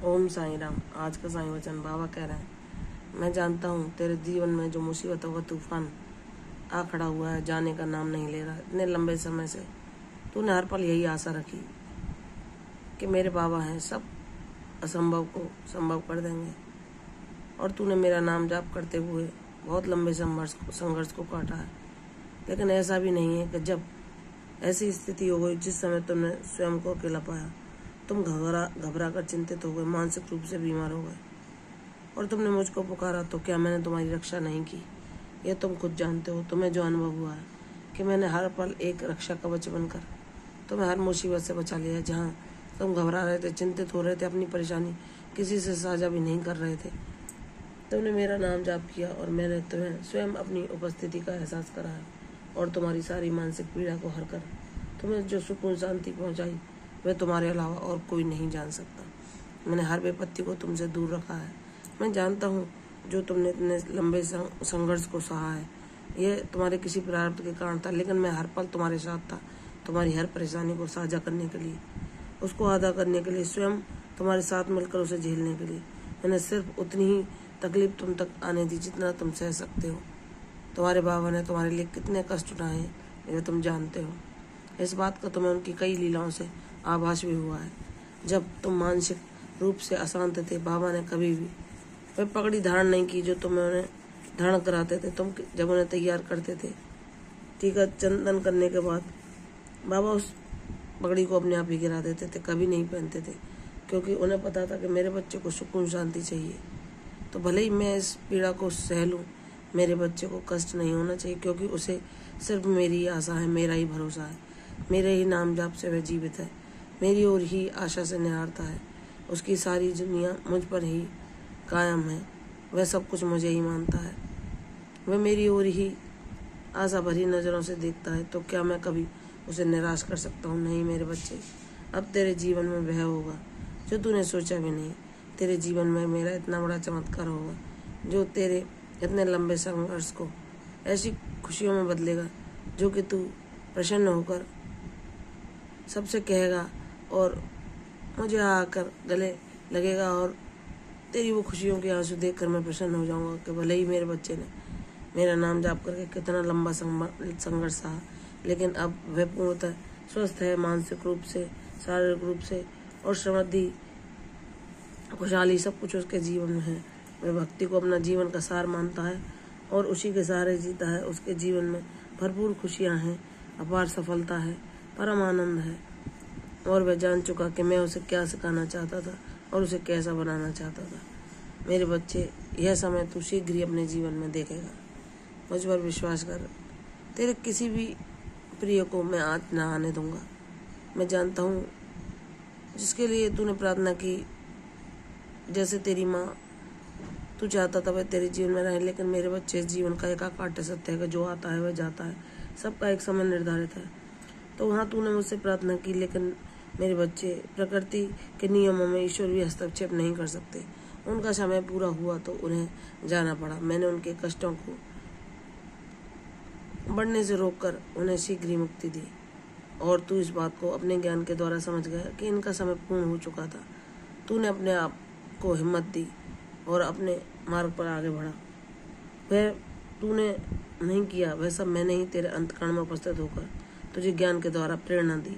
ओम साईं राम। आज का साईं वचन बाबा कह रहे हैं, मैं जानता हूँ तेरे जीवन में जो मुसीबतों का तूफान आ खड़ा हुआ है, जाने का नाम नहीं ले रहा। इतने लंबे समय से तूने हर पल यही आशा रखी कि मेरे बाबा हैं, सब असंभव को संभव कर देंगे, और तूने मेरा नाम जाप करते हुए बहुत लंबे संघर्ष को काटा है। लेकिन ऐसा भी नहीं है कि जब ऐसी स्थिति हो गई जिस समय तुमने स्वयं को अकेला पाया, तुम घबरा कर चिंतित हो गए, मानसिक रूप से बीमार हो गए, और तुमने मुझको पुकारा तो क्या मैंने तुम्हारी रक्षा नहीं की? यह तुम खुद जानते हो। तुम्हें जो अनुभव हुआ है कि मैंने हर पल एक रक्षा कवच बनकर तुम्हें हर मुसीबत से बचा लिया। जहाँ तुम घबरा रहे थे, चिंतित हो रहे थे, अपनी परेशानी किसी से साझा भी नहीं कर रहे थे, तुमने मेरा नाम जाप किया और मैंने तुम्हें स्वयं अपनी उपस्थिति का एहसास कराया, और तुम्हारी सारी मानसिक पीड़ा को हर कर तुम्हें जो सुकून शांति पहुंचाई, वह तुम्हारे अलावा और कोई नहीं जान सकता। मैंने हर विपत्ति को तुमसे दूर रखा है। मैं जानता हूँ जो तुमने इतने लंबे संघर्ष को सहा है, यह तुम्हारे किसी प्रारब्ध के कारण था, लेकिन मैं हर पल तुम्हारे साथ था, तुम्हारी हर परेशानी को साझा करने के लिए, उसको अदा करने के लिए, स्वयं तुम्हारे साथ मिलकर उसे झेलने के लिए। मैंने सिर्फ उतनी ही तकलीफ तुम तक आने दी जितना तुम सह सकते हो। तुम्हारे बाबा ने तुम्हारे लिए कितने कष्ट उठाए हैं, यह तुम जानते हो। इस बात का तुम्हें उनकी कई लीलाओं से आभास भी हुआ है। जब तुम मानसिक रूप से अशांत थे, बाबा ने कभी भी वह पगड़ी धारण नहीं की जो तुम्हें उन्हें धारण कराते थे। तुम जब उन्हें तैयार करते थे, टीका चंदन करने के बाद बाबा उस पगड़ी को अपने आप ही गिरा देते थे, कभी नहीं पहनते थे, क्योंकि उन्हें पता था कि मेरे बच्चे को सुकून शांति चाहिए। तो भले ही मैं इस पीड़ा को सह लूँ, मेरे बच्चे को कष्ट नहीं होना चाहिए, क्योंकि उसे सिर्फ मेरी ही आशा है, मेरा ही भरोसा है, मेरे ही नाम जाप से वह जीवित है, मेरी ओर ही आशा से निहारता है। उसकी सारी दुनिया मुझ पर ही कायम है, वह सब कुछ मुझे ही मानता है, वह मेरी ओर ही आशा भरी नज़रों से देखता है। तो क्या मैं कभी उसे निराश कर सकता हूँ? नहीं मेरे बच्चे, अब तेरे जीवन में वह होगा जो तूने सोचा भी नहीं। तेरे जीवन में मेरा इतना बड़ा चमत्कार होगा जो तेरे इतने लंबे संघर्ष को ऐसी खुशियों में बदलेगा जो कि तू प्रसन्न होकर सबसे कहेगा और मुझे आकर गले लगेगा, और तेरी वो खुशियों के आंसू देखकर मैं प्रसन्न हो जाऊंगा कि भले ही मेरे बच्चे ने मेरा नाम जाप करके कितना लंबा संघर्ष सहा, लेकिन अब वह पूर्णतः स्वस्थ है, मानसिक रूप से, शारीरिक रूप से, और समृद्धि खुशहाली सब कुछ उसके जीवन में है। वह भक्ति को अपना जीवन का सार मानता है और उसी के सहारे जीता है। उसके जीवन में भरपूर खुशियाँ हैं, अपार सफलता है, परम आनंद है, और वह जान चुका कि मैं उसे क्या सिखाना चाहता था और उसे कैसा बनाना चाहता था। मेरे बच्चे, यह समय तू शीघ्र ही अपने जीवन में देखेगा। मुझ पर विश्वास कर। तेरे किसी भी प्रिय को मैं आज न आने दूंगा। मैं जानता हूँ जिसके लिए तूने प्रार्थना की, जैसे तेरी माँ, तू चाहता था वह तेरे जीवन में रहे, लेकिन मेरे बच्चे, इस जीवन का एक अकाट्य सत्य है कि जो आता है वह जाता है, सबका एक समय निर्धारित है। तो वहाँ तूने मुझसे प्रार्थना की, लेकिन मेरे बच्चे, प्रकृति के नियमों में ईश्वर भी हस्तक्षेप नहीं कर सकते। उनका समय पूरा हुआ तो उन्हें जाना पड़ा। मैंने उनके कष्टों को बढ़ने से रोककर उन्हें शीघ्र ही मुक्ति दी, और तू इस बात को अपने ज्ञान के द्वारा समझ गया कि इनका समय पूर्ण हो चुका था। तूने अपने आप को हिम्मत दी और अपने मार्ग पर आगे बढ़ा। वह तूने नहीं किया, वह सब मैंने ही तेरे अंतःकरण में उपस्थित होकर तुझे ज्ञान के द्वारा प्रेरणा दी।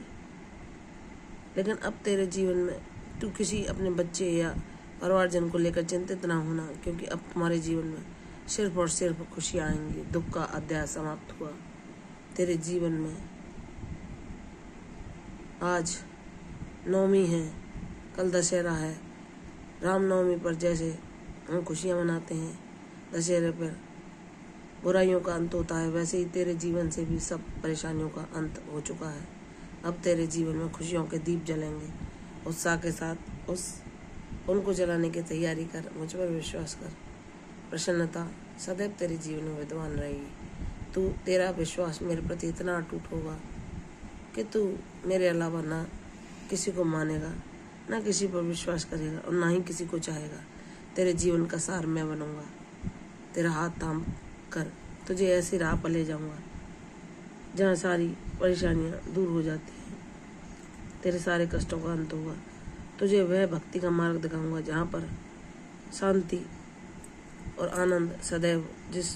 लेकिन अब तेरे जीवन में तू किसी अपने बच्चे या परिवारजन को लेकर चिंतित ना होना, क्योंकि अब तुम्हारे जीवन में सिर्फ और सिर्फ खुशियाँ आएंगी। दुख का अध्याय समाप्त हुआ तेरे जीवन में। आज नवमी है, कल दशहरा है। रामनवमी पर जैसे हम खुशियाँ मनाते हैं, दशहरे पर बुराइयों का अंत होता है, वैसे ही तेरे जीवन से भी सब परेशानियों का अंत हो चुका है। अब तेरे जीवन में खुशियों के दीप जलेंगे। उत्साह के साथ उनको जलाने की तैयारी कर। मुझ पर विश्वास कर। प्रसन्नता सदैव तेरे जीवन में विद्यमान रहेगी। तेरा विश्वास मेरे प्रति इतना अटूट होगा कि तू मेरे अलावा ना किसी को मानेगा, ना किसी पर विश्वास करेगा, और ना ही किसी को चाहेगा। तेरे जीवन का सार मैं बनूंगा। तेरा हाथ थाम कर तुझे ऐसी राह पर ले जाऊंगा जहाँ सारी परेशानियाँ दूर हो जाती हैं, तेरे सारे कष्टों का अंत होगा। तुझे वह भक्ति का मार्ग दिखाऊंगा जहाँ पर शांति और आनंद सदैव जिस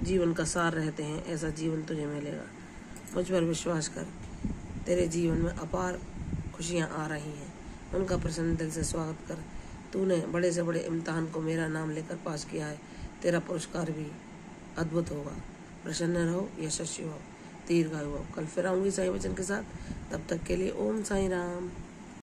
जीवन का सार रहते हैं, ऐसा जीवन तुझे मिलेगा। मुझ पर विश्वास कर, तेरे जीवन में अपार खुशियाँ आ रही हैं, उनका प्रसन्न दिल से स्वागत कर। तूने बड़े से बड़े इम्तिहान को मेरा नाम लेकर पास किया है, तेरा पुरस्कार भी अद्भुत होगा। प्रसन्न रहो, यशस्वी हो, दीर्घायु हो। कल फिर आऊँगी साईं वचन के साथ, तब तक के लिए ओम साईं राम।